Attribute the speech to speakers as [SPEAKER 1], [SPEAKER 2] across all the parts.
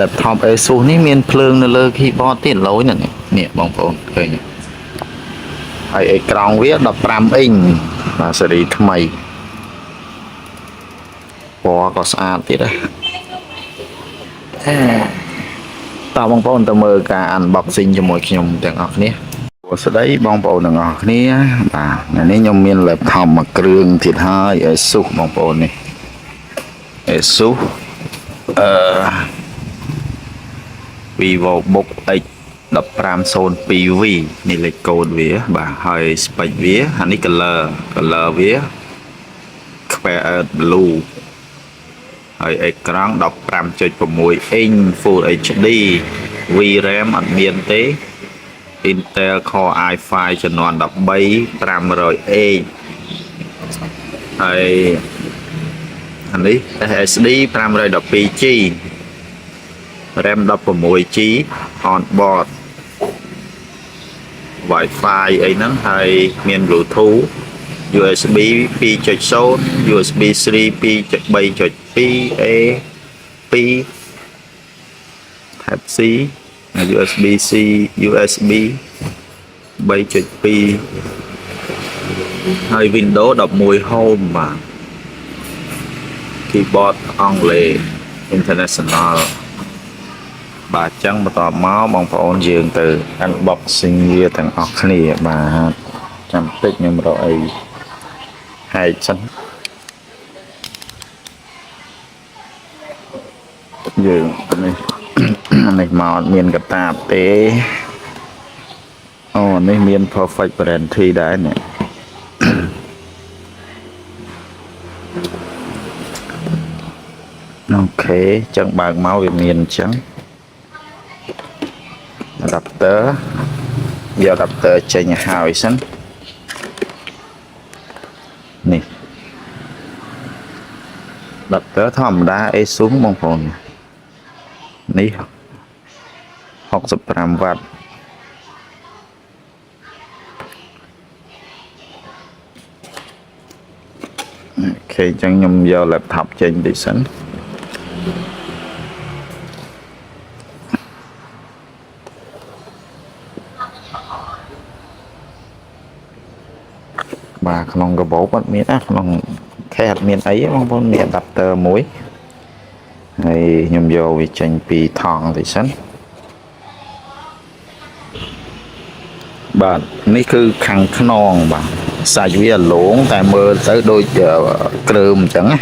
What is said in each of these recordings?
[SPEAKER 1] laptop Asus នេះមានភ្លើងនៅលើ keyboard ទៀតឡូវនេះបងប្អូនឃើញហើយអេក្រង់វា15អ៊ីងបាទស៊េរីថ្មីពណ៌ក៏ស្អាតទៀតដែរតើបងប្អូនទៅមើលការ unboxing ជាមួយខ្ញុំទាំងអស់គ្នាសួស្តីបងប្អូនទាំងអស់គ្នាបាទថ្ងៃនេះខ្ញុំមាន laptop មួយគ្រឿងទៀតហើយ Asus បងប្អូននេះ Asus VivoBook X 1502V នេះលេខកូដវាបាទហើយ spec វាអានេះ color វា Square Blue ហើយអេក្រង់ 15.6 inch Full HD VRAM អត់មានទេ Intel Core i5 ជំនាន់13 500A ហើយអានេះ SSD 512G RAM 16G on board Wi-Fi អីហ្នឹងហើយមាន Bluetooth USB 2.0 USB 3 2.3.2 A 2 Type C USB C USB 3.2 ហើយ Windows 11 Home បាទ Keyboard អង់គ្លេស International បាទអញ្ចឹងបន្តមកបងប្អូនយើងទៅ unboxing វាទាំងអស់គ្នាបាទចាំតិចខ្ញុំរកអីហែកសិនយើងនេះនេះមកអត់មានកតាបទេអូនេះមាន perfect warranty ដែរនេះអូខេអញ្ចឹងបើកមកវាមានអញ្ចឹង adapter យក adapter ចេញឲ្យហើយសិននេះ adapter ធម្មតា Asus បងប្អូននេះ65 វ៉ាត់អូខេអញ្ចឹងខ្ញុំយក laptop ចេញតិចសិនបាទក្នុងកាបូបអត់មានក្នុងខេសអត់មានអីទេបងប្អូនមាន adapter មួយហើយខ្ញុំយកវាចេញពីថង់តិចសិនបាទនេះគឺខាងខ្នងបាទសាច់វាឡងតែមើលទៅដូចគ្រើមអញ្ចឹងណា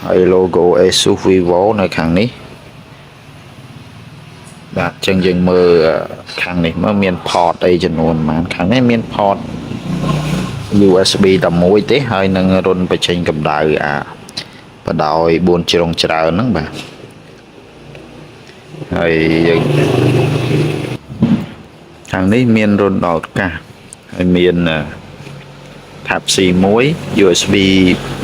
[SPEAKER 1] ហើយ logo Asus Vivo នៅខាងនេះបាទអញ្ចឹងយើងមើលខាងនេះមើលមាន port អីចំនួនប៉ុន្មានខាងនេះមាន port USB តែមួយទេហើយនឹងរុនបញ្ចេញកម្ដៅបដោយ4ជ្រុងច្រើនហ្នឹងបាទហើយយើងខាងនេះមានរុនដោតកាសហើយមាន Type C 1 USB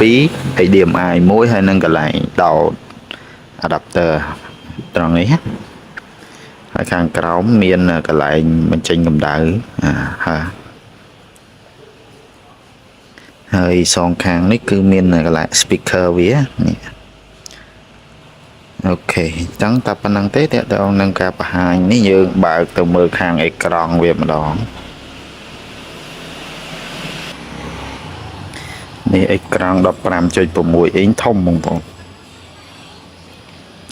[SPEAKER 1] 2 HDMI 1ហើយនឹងកន្លែងដោត adapter ត្រង់នេះហើយខាងក្រោមមានកន្លែងបញ្ចេញកម្ដៅហើយសងខាងនេះគឺមានកន្លែង speaker វានេះអូខេអញ្ចឹងតែប៉ុណ្្នឹងទេតើតើនឹងការបង្ហាញនេះយើងបើកទៅមើលខាងអេក្រង់វាម្ដងនេះអេក្រង់ 15.6 អ៊ីងធំបងប្អូន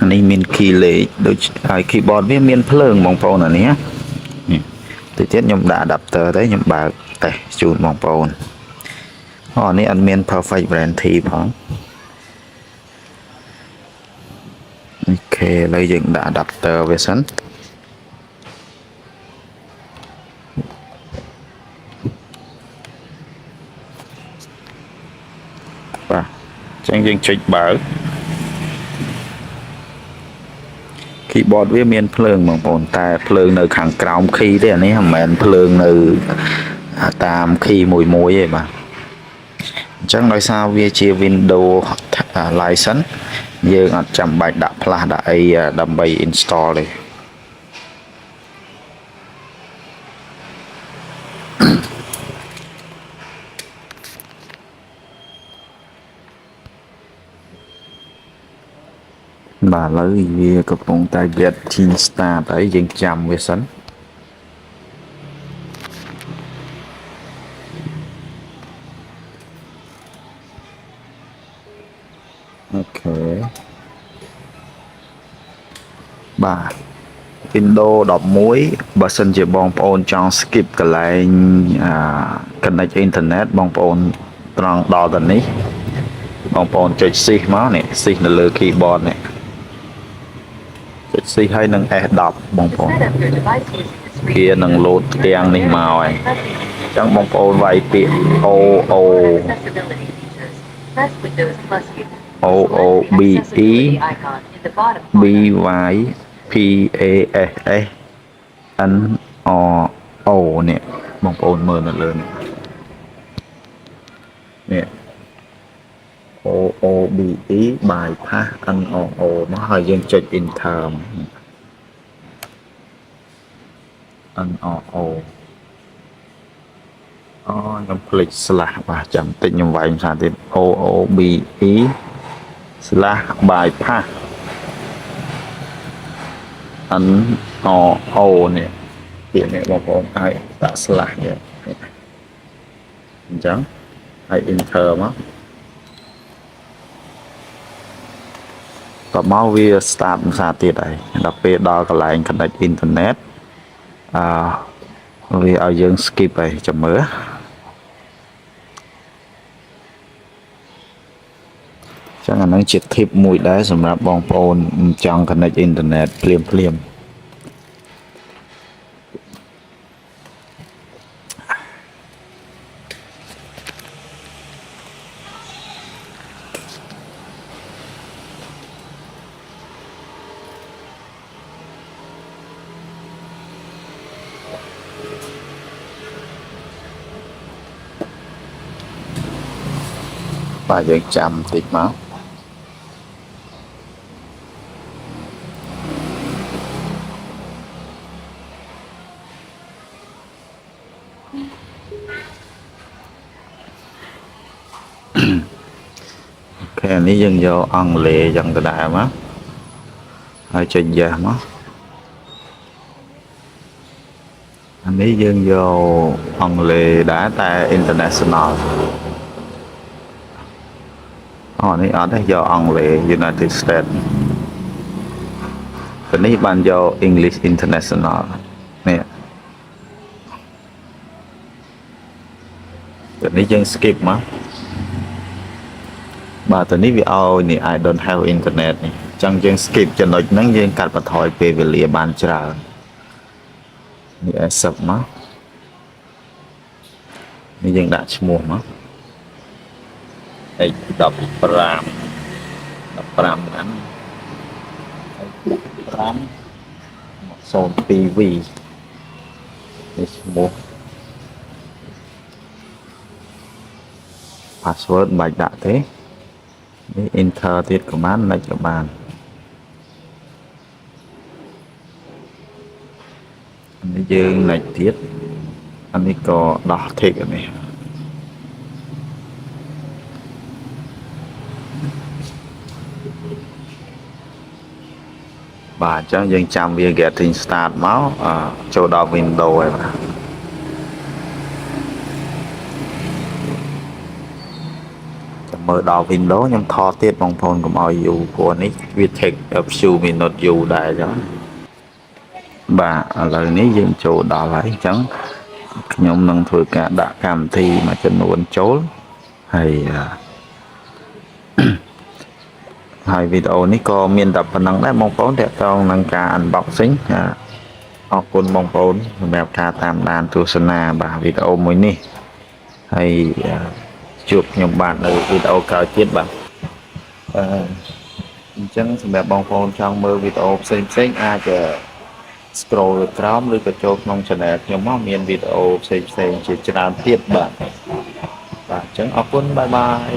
[SPEAKER 1] អានេះមាន key លេខដូចហើយ keyboard វាមានភ្លើងបងប្អូនអានេះតិចទៀតខ្ញុំដាក់ adapter ទៅខ្ញុំបើកតេស្តជូនបងប្អូននេះអត់មាន perfect warranty ផងអូខេឥឡូវយើងដាក់ adapter វាសិនបាទអញ្ចឹងយើងចុចបើក keyboard វាមានភ្លើងបងប្អូនតែភ្លើងនៅខាងក្រោម key ទេអានេះមិនមែនភ្លើងនៅតាម key មួយទេបាទអញ្ចឹងដោយសារវាជា Windows license យើងអត់ចាំបាច់ដាក់ flash ដាក់អីដើម្បី install ទេ បាទឥឡូវវាកំពុងតែ getting start ហើយយើងចាំវាសិនអូខេបាទ Windows 11បើសិនជាបងប្អូនចង់ skip កន្លែងconnect internet បងប្អូនត្រង់ដល់ទៅនេះបងប្អូនចុច shift មកនេះ shift នៅលើ keyboard នេះចុច shift ហើយនឹង S10 បងប្អូនវានឹង load ទាំងនេះមកហើយអញ្ចឹងបងប្អូនវាយពាក្យ OOBE BYPASS NRO នេះបងប្អូនមើលនៅលើនេះនេះ OOBE bypass NRO មកហើយយើងចុច enter NRO អូខ្ញុំភ្លេច slash បាទចាំតិចខ្ញុំវាយភាសាទៀត OOBE bypass NRO នេះពាក្យនេះបងប្អូនហើយដាក់ slash នេះអញ្ចឹងហើយ enter មកតមកវា start ភាសាទៀតហើយដល់ពេលដល់កន្លែង connect internet វាឲ្យយើង skip ហើយចាំមើលចឹងអានឹងជា tip មួយដែរសម្រាប់បងប្អូនចង់ connect internet ភ្លាមបាទយើងចាំតិចមកអូខេនេះយើងយកអង់គ្លេសយ៉ាងដដែលមកហើយចុច yes មកអានេះយើងយកអង់គ្លេសដែរតែ international នេះអត់ទេយកអង់គ្លេស United States ពេលនេះបានយក English International នេះពេលនេះយើង skip មកបាទទៅនេះវាឲ្យនេះ I don't have internet នេះអញ្ចឹងយើង skip ចំណុចហ្នឹងយើងកាត់បន្ថយពេលវេលាបានច្រើននេះ accept មកនេះយើងដាក់ឈ្មោះមក X15 ហ្នឹង02V នេះឈ្មោះ password មិនបាច់ដាក់ទេនេះ enter ទៀតក៏បាន next ក៏បាននេះយើង next ទៀតអានេះក៏ដោះ tick អានេះបាទអញ្ចឹងយើងចាំវា getting start មកចូលដល់ Windows ហើយបាទចាំមើលដល់ Windows ខ្ញុំថតទៀតបងប្អូនកុំឲ្យយូរព្រោះនេះវា take a few minutes យូរដែរអញ្ចឹងបាទឥឡូវនេះយើងចូលដល់ហើយអញ្ចឹងខ្ញុំនឹងធ្វើការដាក់កម្មវិធីមួយចំនួនចូលហើយវីដេអូនេះក៏មានតែប៉ុណ្្នឹងដែរបងប្អូនទាក់ទងនឹងការ unboxing អរគុណបងប្អូនសម្រាប់ការតាមដានទស្សនាបាទវីដេអូមួយនេះហើយជួបខ្ញុំបាទនៅវីដេអូក្រោយទៀតបាទអញ្ចឹងសម្រាប់បងប្អូនចង់មើលវីដេអូផ្សេងអាច scroll ក្រោមឬក៏ចូលក្នុង channel ខ្ញុំមកមានវីដេអូផ្សេងជាច្រើនទៀតបាទអញ្ចឹងអរគុណបាយបាយ